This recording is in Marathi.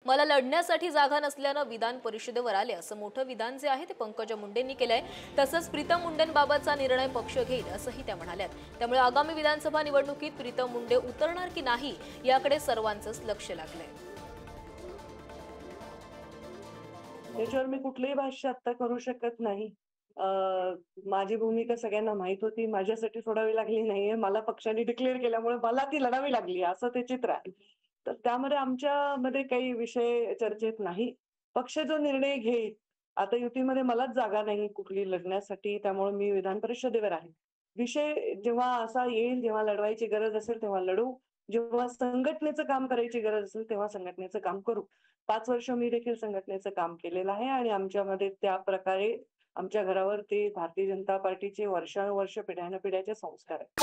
मला लढण्यासाठी जागा नसल्यानं विधान परिषदेवर आले, असं मोठं विधान जे आहे ते पंकजा मुंडेंनी केलंय। तसंच प्रीतम मुंडेंबाबतचा निर्णय पक्ष घेईल असंही त्या म्हणाल्यात। त्यामुळे आगामी विधानसभा निवडणुकीत प्रीतम मुंडे उतरणार की नाही याकडे सर्वांचंच लक्ष लागलंय। त्याच्यावर मी कुठलंही भाष्य आता करू शकत नाही। माझी भूमिका सगळ्यांना माहीत होती। माझ्यासाठी सोडावी लागली नाहीये। मला पक्षाने डिक्लेअर केल्यामुळे मला ती लढावी लागली असं ते चित्र आहे। तर त्यामध्ये आमच्यामध्ये काही विषय चर्चेत नाही। पक्ष जो निर्णय घेईल, आता युतीमध्ये मलाच जागा नाही कुठली लढण्यासाठी, त्यामुळे मी विधान परिषदेवर आहे। विषय जेव्हा असा येईल, जेव्हा लढवायची गरज असेल तेव्हा लढू, जेव्हा संघटनेचं काम करायची गरज असेल तेव्हा संघटनेचं काम करू। 5 वर्ष मी देखील संघटनेचं काम केलेलं आहे आणि आमच्यामध्ये त्या प्रकारे आमच्या घरावर ते भारतीय जनता पार्टीचे वर्षानुवर्ष पिढ्यानपिढ्याचे संस्कार आहेत।